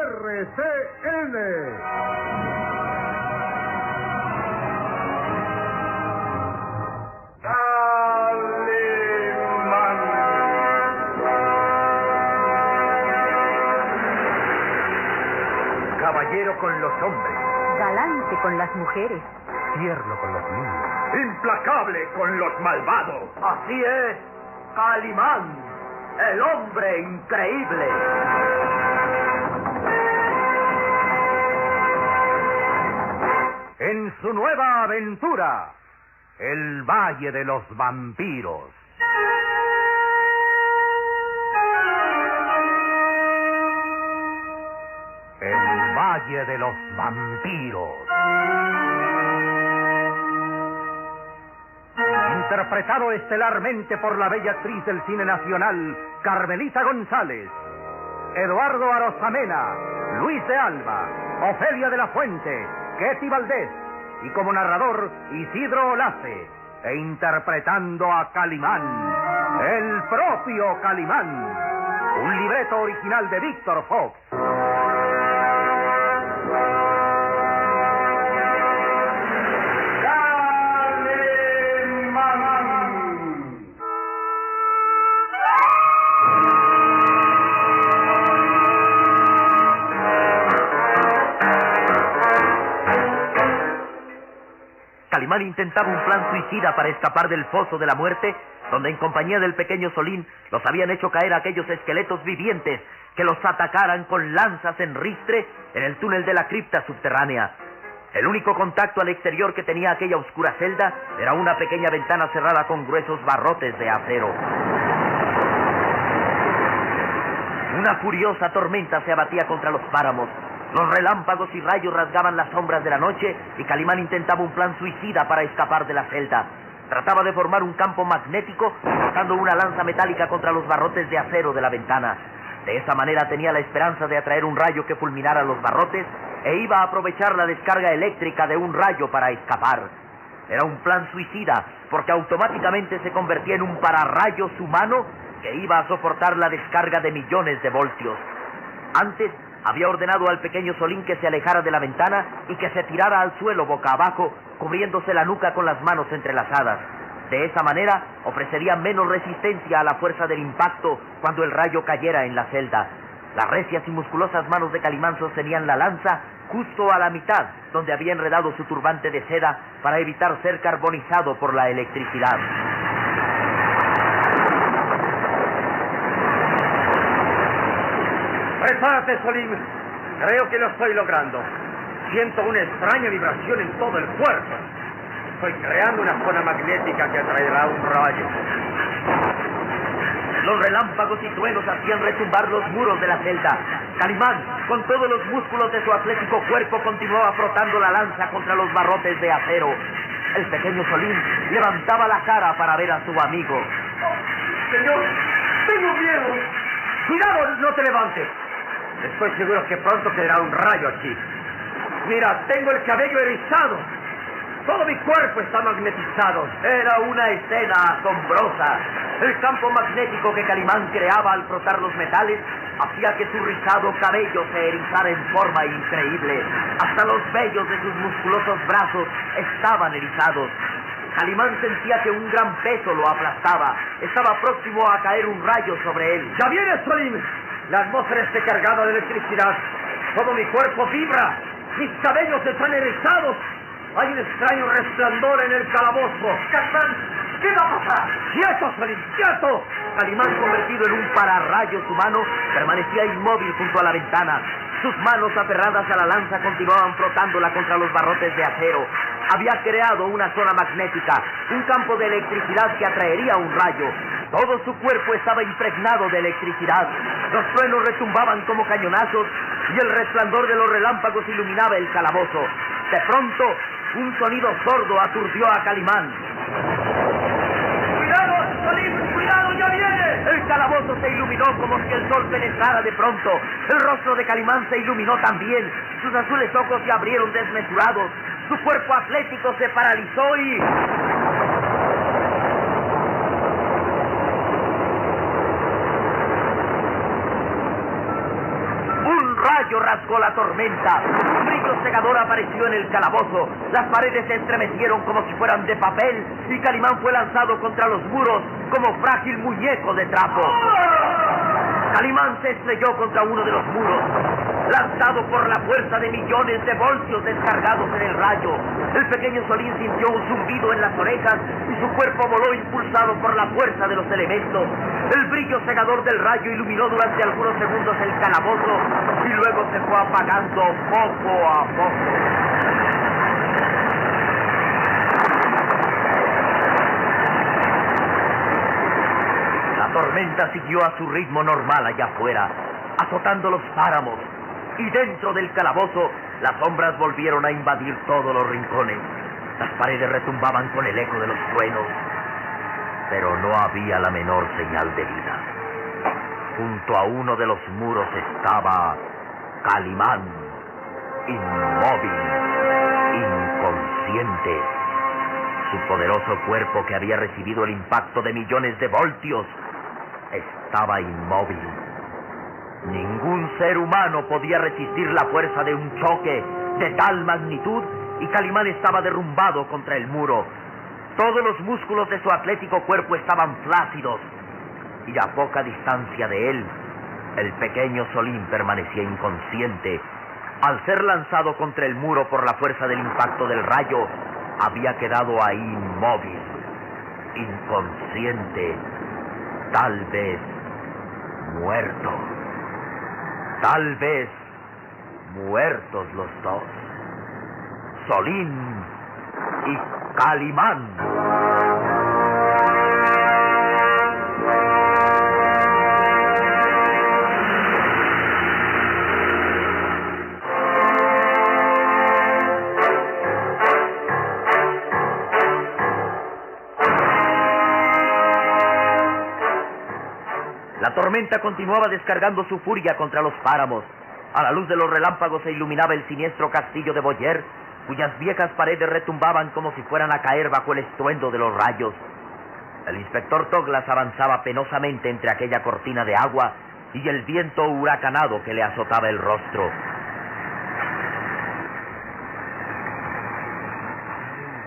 RCN. Caballero con los hombres, Galante con las mujeres. tierno con los niños. Implacable con los malvados. Así es, Calimán, el hombre increíble. En su nueva aventura, el Valle de los Vampiros. El Valle de los Vampiros. Interpretado estelarmente por la bella actriz del cine nacional, Carmelita González, Eduardo Arosamena, Luis de Alba, Ofelia de la Fuente, Ketty Valdés, y como narrador, Isidro Olace, e interpretando a Calimán, el propio Calimán, un libreto original de Víctor Fox. Calimán intentaba un plan suicida para escapar del foso de la muerte, donde en compañía del pequeño Solín los habían hecho caer aquellos esqueletos vivientes que los atacaran con lanzas en ristre en el túnel de la cripta subterránea. El único contacto al exterior que tenía aquella oscura celda era una pequeña ventana cerrada con gruesos barrotes de acero. Una furiosa tormenta se abatía contra los páramos. Los relámpagos y rayos rasgaban las sombras de la noche y Calimán intentaba un plan suicida para escapar de la celda. Trataba de formar un campo magnético lanzando una lanza metálica contra los barrotes de acero de la ventana. De esa manera tenía la esperanza de atraer un rayo que fulminara los barrotes e iba a aprovechar la descarga eléctrica de un rayo para escapar. Era un plan suicida porque automáticamente se convertía en un pararrayos humano que iba a soportar la descarga de millones de voltios. Antes había ordenado al pequeño Solín que se alejara de la ventana y que se tirara al suelo boca abajo, cubriéndose la nuca con las manos entrelazadas. De esa manera ofrecería menos resistencia a la fuerza del impacto cuando el rayo cayera en la celda. Las recias y musculosas manos de Calimán sostenían la lanza justo a la mitad, donde había enredado su turbante de seda para evitar ser carbonizado por la electricidad. Prepárate, Solín. Creo que lo estoy logrando. Siento una extraña vibración en todo el cuerpo. Estoy creando una zona magnética que atraerá un rayo. Los relámpagos y truenos hacían retumbar los muros de la celda. Calimán, con todos los músculos de su atlético cuerpo, continuaba frotando la lanza contra los barrotes de acero. El pequeño Solín levantaba la cara para ver a su amigo. Señor, tengo miedo. Cuidado, no te levantes. Estoy seguro que pronto quedará un rayo aquí. Mira, tengo el cabello erizado. Todo mi cuerpo está magnetizado. Era una escena asombrosa. El campo magnético que Calimán creaba al frotar los metales hacía que su rizado cabello se erizara en forma increíble. Hasta los vellos de sus musculosos brazos estaban erizados. Calimán sentía que un gran peso lo aplastaba. Estaba próximo a caer un rayo sobre él. ¡Ya viene, Solín! La atmósfera está cargada de electricidad. Todo mi cuerpo vibra. Mis cabellos están erizados. Hay un extraño resplandor en el calabozo. ¡Calimán! ¿Qué va a pasar? ¡Quieto, Solín! ¡Quieto! Calimán, convertido en un pararrayos humano, permanecía inmóvil junto a la ventana. Sus manos aferradas a la lanza continuaban frotándola contra los barrotes de acero. Había creado una zona magnética, un campo de electricidad que atraería un rayo. Todo su cuerpo estaba impregnado de electricidad. Los truenos retumbaban como cañonazos y el resplandor de los relámpagos iluminaba el calabozo. De pronto, un sonido sordo aturdió a Calimán. ¡Cuidado, Solín! ¡Cuidado, ya viene! El calabozo se iluminó como si el sol penetrara de pronto. El rostro de Calimán se iluminó también. Sus azules ojos se abrieron desmesurados. Su cuerpo atlético se paralizó y... un rayo rasgó la tormenta. Un brillo cegador apareció en el calabozo. Las paredes se estremecieron como si fueran de papel y Calimán fue lanzado contra los muros como frágil muñeco de trapo. Calimán se estrelló contra uno de los muros, lanzado por la fuerza de millones de voltios descargados en el rayo. El pequeño Solín sintió un zumbido en las orejas y su cuerpo voló impulsado por la fuerza de los elementos. El brillo cegador del rayo iluminó durante algunos segundos el calabozo y luego se fue apagando poco a poco. La tormenta siguió a su ritmo normal allá afuera, azotando los páramos, y dentro del calabozo las sombras volvieron a invadir todos los rincones. Las paredes retumbaban con el eco de los truenos, pero no había la menor señal de vida. Junto a uno de los muros estaba Calimán, inmóvil, inconsciente. Su poderoso cuerpo, que había recibido el impacto de millones de voltios, estaba inmóvil. Ningún ser humano podía resistir la fuerza de un choque de tal magnitud y Calimán estaba derrumbado contra el muro. Todos los músculos de su atlético cuerpo estaban flácidos y a poca distancia de él, el pequeño Solín permanecía inconsciente. Al ser lanzado contra el muro por la fuerza del impacto del rayo, había quedado ahí inmóvil, inconsciente, tal vez muerto. Tal vez muertos los dos, Solín y Calimán. La tormenta continuaba descargando su furia contra los páramos. A la luz de los relámpagos se iluminaba el siniestro castillo de Boyer, cuyas viejas paredes retumbaban como si fueran a caer bajo el estruendo de los rayos. El inspector Douglas avanzaba penosamente entre aquella cortina de agua y el viento huracanado que le azotaba el rostro.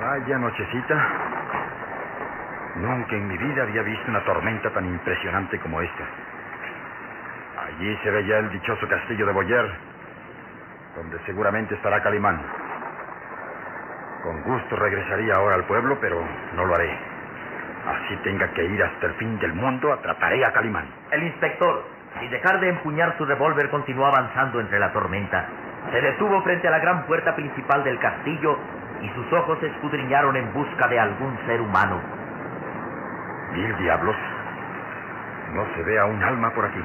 Vaya nochecita. Nunca en mi vida había visto una tormenta tan impresionante como esta. Allí se ve ya el dichoso castillo de Boyer, donde seguramente estará Calimán. Con gusto regresaría ahora al pueblo, pero no lo haré. Así tenga que ir hasta el fin del mundo, atraparé a Calimán. El inspector, sin dejar de empuñar su revólver, continuó avanzando entre la tormenta. Se detuvo frente a la gran puerta principal del castillo y sus ojos se escudriñaron en busca de algún ser humano. ¡Mil diablos! No se ve a un alma por aquí.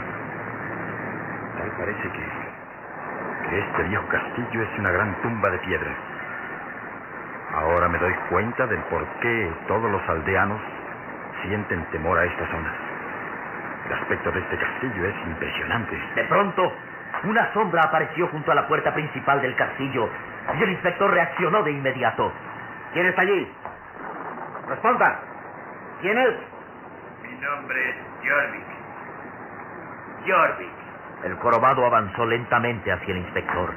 Tal parece que este viejo castillo es una gran tumba de piedra. Ahora me doy cuenta del por qué todos los aldeanos sienten temor a esta zona. El aspecto de este castillo es impresionante. De pronto, una sombra apareció junto a la puerta principal del castillo y el inspector reaccionó de inmediato. ¿Quién está allí? Responda. ¿Quién es? Mi nombre es Jorvik. Jorvik. El jorobado avanzó lentamente hacia el inspector.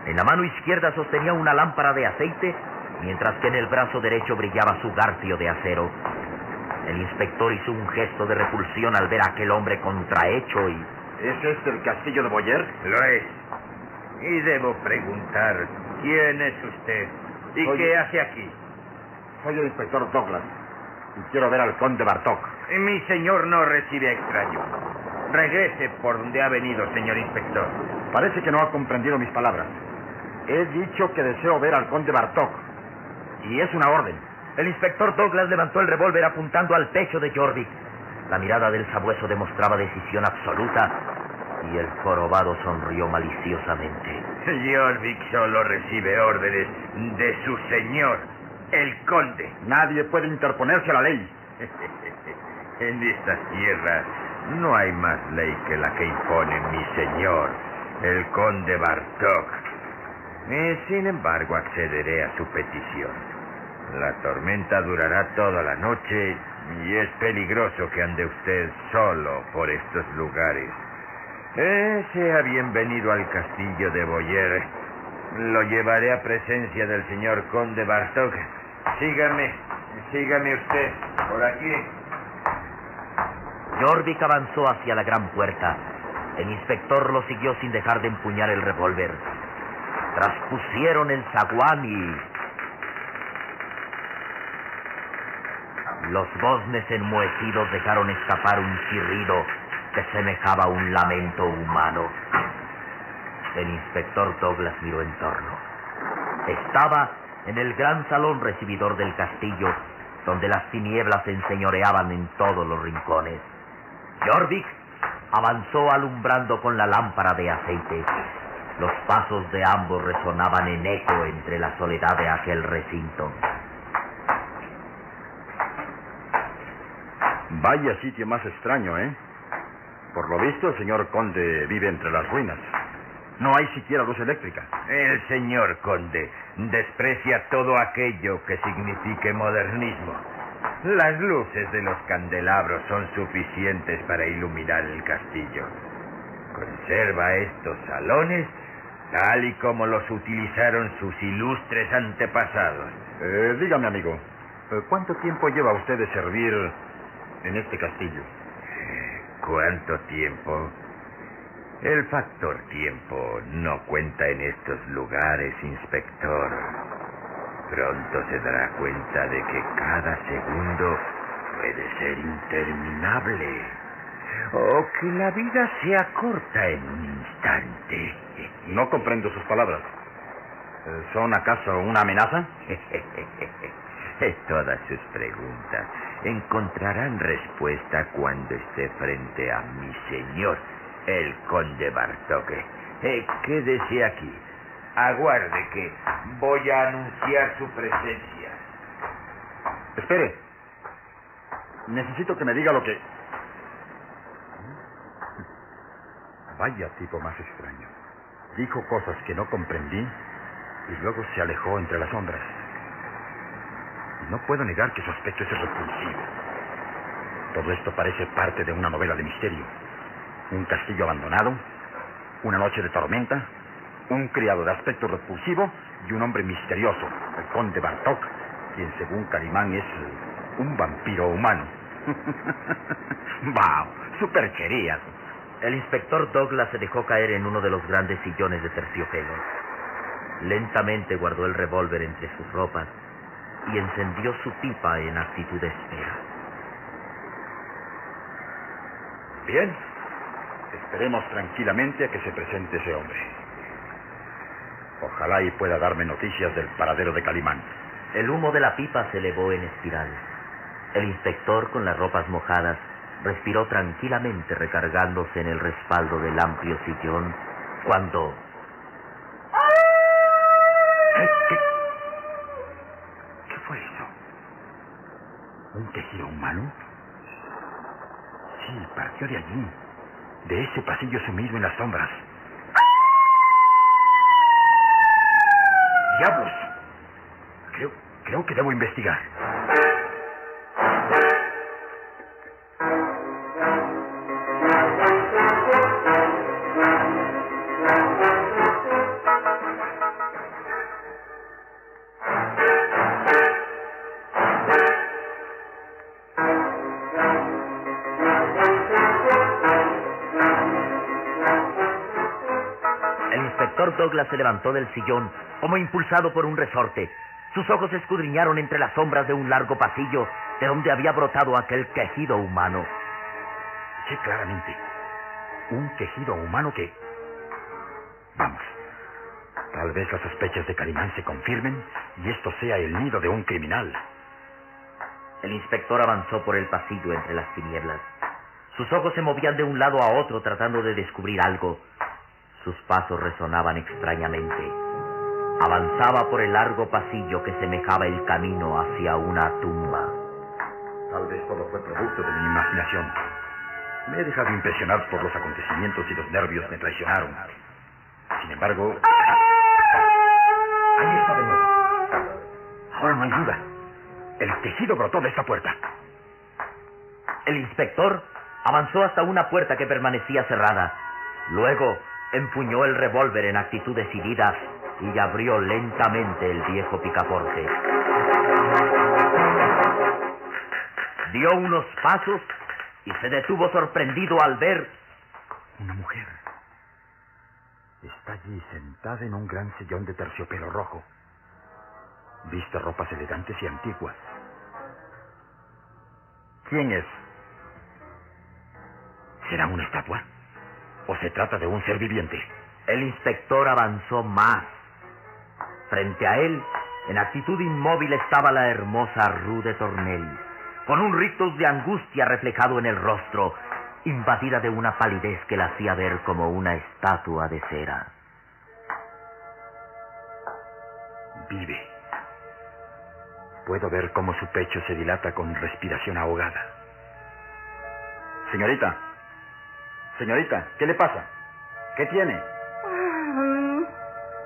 En la mano izquierda sostenía una lámpara de aceite, mientras que en el brazo derecho brillaba su garfio de acero. El inspector hizo un gesto de repulsión al ver a aquel hombre contrahecho y... ¿Es este el castillo de Boyer? Lo es. Y debo preguntar, ¿quién es usted? ¿Y Soy- qué hace aquí? Soy el inspector Douglas y quiero ver al conde Bartok. Mi señor no recibe extraños. Regrese por donde ha venido, señor inspector. Parece que no ha comprendido mis palabras. He dicho que deseo ver al conde Bartok. Y es una orden. El inspector Douglas levantó el revólver apuntando al pecho de Jorvik. La mirada del sabueso demostraba decisión absoluta y el jorobado sonrió maliciosamente. Jorvik solo recibe órdenes de su señor, el conde. Nadie puede interponerse a la ley. En esta tierra no hay más ley que la que impone mi señor, el conde Bartok. Sin embargo, accederé a su petición. La tormenta durará toda la noche y es peligroso que ande usted solo por estos lugares. Sea bienvenido al castillo de Boyer. Lo llevaré a presencia del señor conde Bartok. Sígame usted, por aquí. Jorvik avanzó hacia la gran puerta. El inspector lo siguió sin dejar de empuñar el revólver. Traspusieron el zaguán y... los goznes enmohecidos dejaron escapar un chirrido que semejaba a un lamento humano. El inspector Douglas miró en torno. Estaba en el gran salón recibidor del castillo, donde las tinieblas se enseñoreaban en todos los rincones. Jorvik avanzó alumbrando con la lámpara de aceite. Los pasos de ambos resonaban en eco entre la soledad de aquel recinto. Vaya sitio más extraño, ¿eh? Por lo visto, el señor conde vive entre las ruinas. No hay siquiera luz eléctrica. El señor conde desprecia todo aquello que signifique modernismo. Las luces de los candelabros son suficientes para iluminar el castillo. Conserva estos salones tal y como los utilizaron sus ilustres antepasados. Dígame, amigo, ¿cuánto tiempo lleva usted de servir en este castillo? ¿Cuánto tiempo? El factor tiempo no cuenta en estos lugares, inspector. Pronto se dará cuenta de que cada segundo puede ser interminable. O que la vida se acorta en un instante. No comprendo sus palabras. ¿Son acaso una amenaza? Todas sus preguntas encontrarán respuesta cuando esté frente a mi señor, el conde Bartok. Quédese aquí. Aguarde que voy a anunciar su presencia. Espere. Necesito que me diga lo que... Vaya tipo más extraño. Dijo cosas que no comprendí y luego se alejó entre las sombras. No puedo negar que su aspecto es repulsivo. Todo esto parece parte de una novela de misterio. Un castillo abandonado, una noche de tormenta, un criado de aspecto repulsivo y un hombre misterioso, el conde Bartok, quien según Calimán es un vampiro humano. ¡Wow! ¡Supercherías! El inspector Douglas se dejó caer en uno de los grandes sillones de terciopelo. Lentamente guardó el revólver entre sus ropas y encendió su pipa en actitud de espera. Bien, esperemos tranquilamente a que se presente ese hombre. Ojalá y pueda darme noticias del paradero de Calimán. El humo de la pipa se elevó en espiral. El inspector, con las ropas mojadas, respiró tranquilamente recargándose en el respaldo del amplio sillón, cuando... ¿Qué fue eso? ¿Un tejido humano? Sí, partió de allí, de ese pasillo sumido en las sombras. ¡Diablos! Creo que debo investigar. Douglas se levantó del sillón como impulsado por un resorte. Sus ojos escudriñaron entre las sombras de un largo pasillo de donde había brotado aquel quejido humano. Sí, claramente. Un quejido humano que... Vamos. Tal vez las sospechas de Calimán se confirmen y esto sea el nido de un criminal. El inspector avanzó por el pasillo entre las tinieblas. Sus ojos se movían de un lado a otro tratando de descubrir algo. Sus pasos resonaban extrañamente. Avanzaba por el largo pasillo que semejaba el camino hacia una tumba. Tal vez todo fue producto de mi imaginación. Me he dejado impresionar por los acontecimientos y los nervios me traicionaron. Sin embargo... Ahí está de nuevo. Ahora no hay duda. El tejido brotó de esta puerta. El inspector avanzó hasta una puerta que permanecía cerrada. Luego empuñó el revólver en actitud decidida y abrió lentamente el viejo picaporte. Dio unos pasos y se detuvo sorprendido al ver... Una mujer. Está allí sentada en un gran sillón de terciopelo rojo. Viste ropas elegantes y antiguas. ¿Quién es? ¿Será una estatua? ¿O se trata de un ser viviente? El inspector avanzó más. Frente a él, en actitud inmóvil, estaba la hermosa Ruth de Tornel, con un rictus de angustia reflejado en el rostro, invadida de una palidez que la hacía ver como una estatua de cera. Vive. Puedo ver cómo su pecho se dilata con respiración ahogada. Señorita. Señorita, ¿qué le pasa? ¿Qué tiene?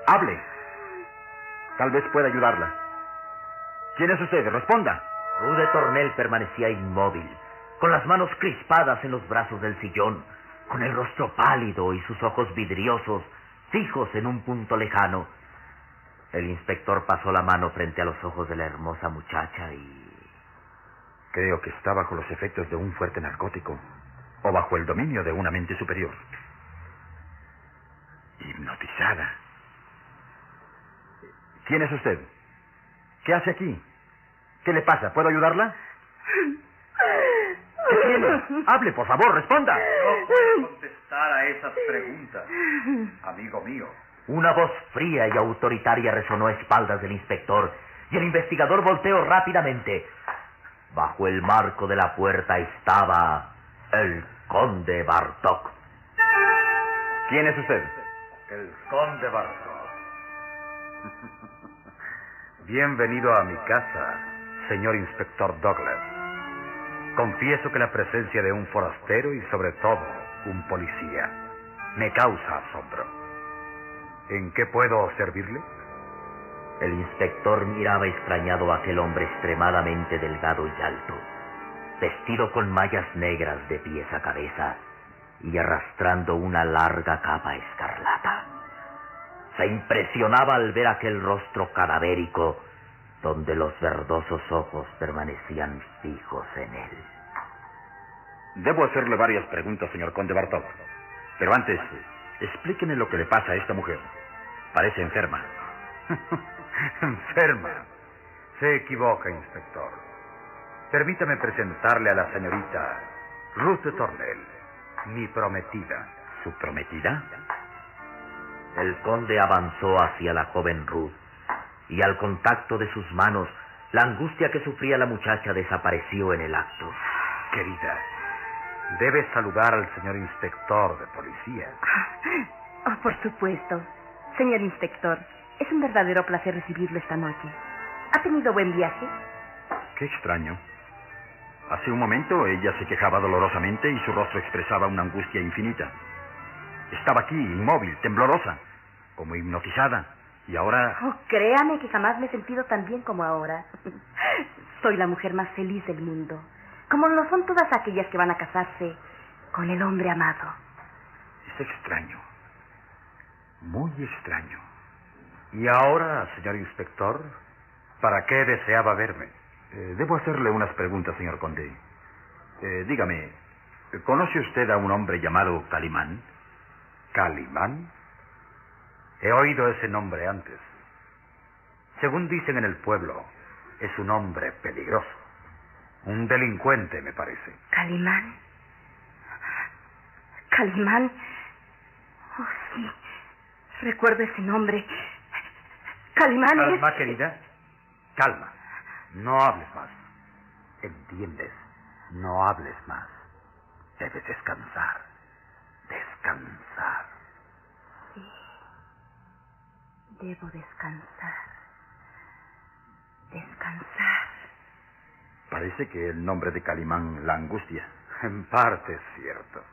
Hable. Tal vez pueda ayudarla. ¿Quién es usted? Responda. Ruth de Tornel permanecía inmóvil, con las manos crispadas en los brazos del sillón, con el rostro pálido y sus ojos vidriosos, fijos en un punto lejano. El inspector pasó la mano frente a los ojos de la hermosa muchacha y... Creo que está bajo los efectos de un fuerte narcótico, o bajo el dominio de una mente superior. Hipnotizada. ¿Quién es usted? ¿Qué hace aquí? ¿Qué le pasa? ¿Puedo ayudarla? ¿Qué tiene? Hable, por favor, responda. No puedo contestar a esas preguntas, amigo mío. Una voz fría y autoritaria resonó a espaldas del inspector, y el investigador volteó rápidamente. Bajo el marco de la puerta estaba el conde Bartok. ¿Quién es usted? El conde Bartok. Bienvenido a mi casa, señor inspector Douglas. Confieso que la presencia de un forastero y sobre todo un policía me causa asombro. ¿En qué puedo servirle? El inspector miraba extrañado a aquel hombre extremadamente delgado y alto, vestido con mallas negras de pies a cabeza y arrastrando una larga capa escarlata. Se impresionaba al ver aquel rostro cadavérico, donde los verdosos ojos permanecían fijos en él. Debo hacerle varias preguntas, señor conde Bartok. Pero antes, explíqueme lo que le pasa a esta mujer. Parece enferma. ¿Enferma? Se equivoca, inspector. Permítame presentarle a la señorita Ruth de Tornel, mi prometida. ¿Su prometida? El conde avanzó hacia la joven Ruth, y al contacto de sus manos, la angustia que sufría la muchacha desapareció en el acto. Querida, debe saludar al señor inspector de policía. Oh, por supuesto. Señor inspector, es un verdadero placer recibirlo esta noche. ¿Ha tenido buen viaje? Qué extraño. Hace un momento ella se quejaba dolorosamente y su rostro expresaba una angustia infinita. Estaba aquí, inmóvil, temblorosa, como hipnotizada. Y ahora... Oh, créame que jamás me he sentido tan bien como ahora. Soy la mujer más feliz del mundo, como lo son todas aquellas que van a casarse con el hombre amado. Es extraño. Muy extraño. Y ahora, señor inspector, ¿para qué deseaba verme? Debo hacerle unas preguntas, señor conde. Dígame, ¿conoce usted a un hombre llamado Calimán? ¿Calimán? He oído ese nombre antes. Según dicen en el pueblo, es un hombre peligroso. Un delincuente, me parece. ¿Calimán? ¿Calimán? Oh, sí. Recuerdo ese nombre. Calimán es... Calma, querida. Calma. No hables más. ¿Entiendes? No hables más. Debes descansar. Descansar. Sí. Debo descansar. Descansar. Parece que el nombre de Calimán la angustia. En parte es cierto.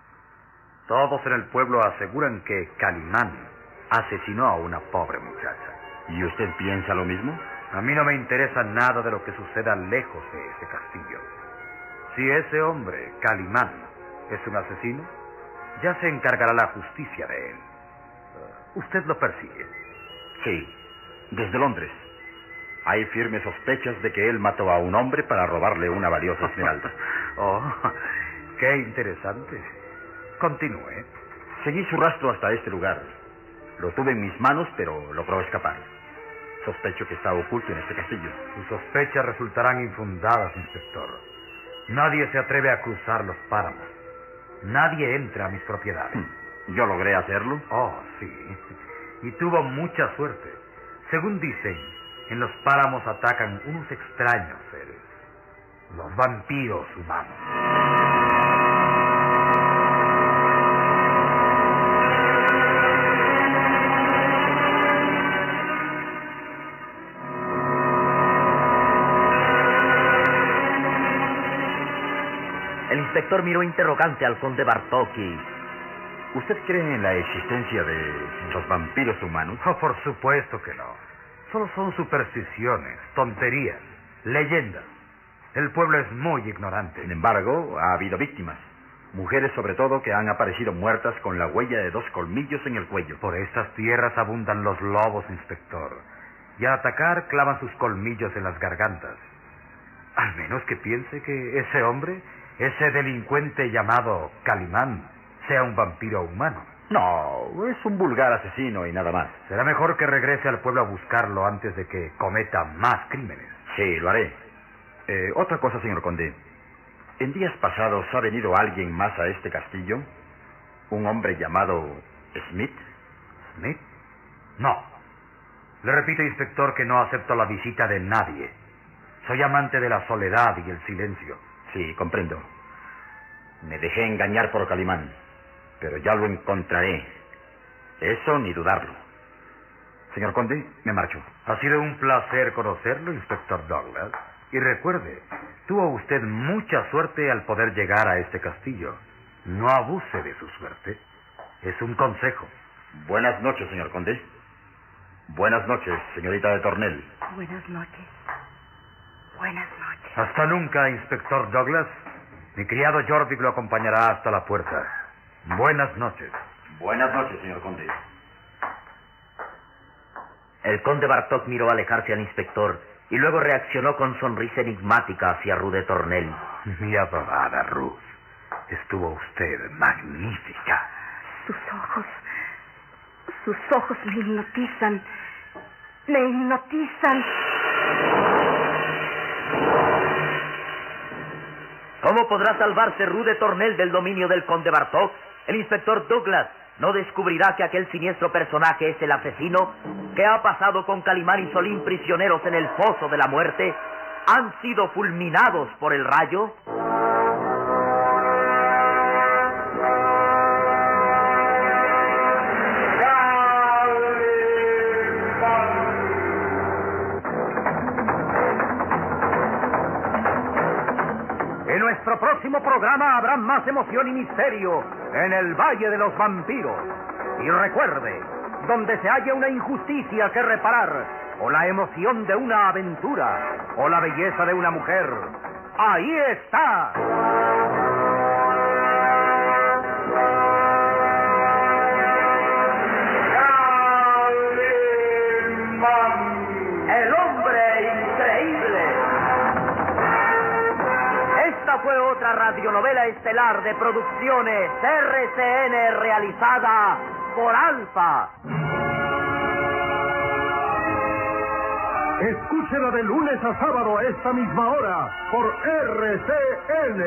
Todos en el pueblo aseguran que Calimán asesinó a una pobre muchacha. ¿Y usted piensa lo mismo? A mí no me interesa nada de lo que suceda lejos de ese castillo. Si ese hombre, Calimán, es un asesino, Ya se encargará la justicia de él. ¿Usted lo persigue? Sí, desde Londres. Hay firmes sospechas de que él mató a un hombre para robarle una valiosa esmeralda. Oh, qué interesante. Continúe. Seguí su rastro hasta este lugar. Lo tuve en mis manos, pero logró escapar. Sospecho que está oculto en este castillo. Sus sospechas resultarán infundadas, inspector. Nadie se atreve a cruzar los páramos. Nadie entra a mis propiedades. ¿Yo logré hacerlo? Oh, sí. Y tuvo mucha suerte. Según dicen, en los páramos atacan unos extraños seres. Los vampiros humanos. El inspector miró interrogante al conde Bartók y... ¿Usted cree en la existencia de los vampiros humanos? Oh, por supuesto que no. Solo son supersticiones, tonterías, leyendas. El pueblo es muy ignorante. Sin embargo, ha habido víctimas. Mujeres sobre todo que han aparecido muertas con la huella de 2 colmillos en el cuello. Por estas tierras abundan los lobos, inspector. Y al atacar clavan sus colmillos en las gargantas. Al menos que piense que ese hombre, ese delincuente llamado Calimán, sea un vampiro humano. No, es un vulgar asesino y nada más. Será mejor que regrese al pueblo a buscarlo antes de que cometa más crímenes. Sí, lo haré. Otra cosa, señor conde. En días pasados ha venido alguien más a este castillo. Un hombre llamado Smith. ¿Smith? No. Le repito, inspector, que no acepto la visita de nadie. Soy amante de la soledad y el silencio. Sí, comprendo. Me dejé engañar por Calimán, pero ya lo encontraré. Eso ni dudarlo. Señor conde, me marcho. Ha sido un placer conocerlo, inspector Douglas. Y recuerde, tuvo usted mucha suerte al poder llegar a este castillo. No abuse de su suerte. Es un consejo. Buenas noches, señor conde. Buenas noches, señorita de Tornel. Buenas noches. Buenas noches. Hasta nunca, inspector Douglas. Mi criado Jorvik lo acompañará hasta la puerta. Buenas noches. Buenas noches, señor conde. El conde Bartók miró alejarse al inspector y luego reaccionó con sonrisa enigmática hacia Ruth de Tornel. Mi adorada Ruth, estuvo usted magnífica. Sus ojos me hipnotizan. Me hipnotizan. ¿Cómo podrá salvarse Ruth de Tornel del dominio del conde Bartók? El inspector Douglas no descubrirá que aquel siniestro personaje es el asesino. ¿Qué ha pasado con Calimán y Solín, prisioneros en el foso de la muerte? ¿Han sido fulminados por el rayo? En nuestro próximo programa habrá más emoción y misterio en el Valle de los Vampiros. Y recuerde, donde se haya una injusticia que reparar, o la emoción de una aventura, o la belleza de una mujer, ahí está. ¡El hombre increíble! Esta fue otra radionovela estelar de Producciones RCN realizada por Alfa. Escúchela de lunes a sábado a esta misma hora por RCN.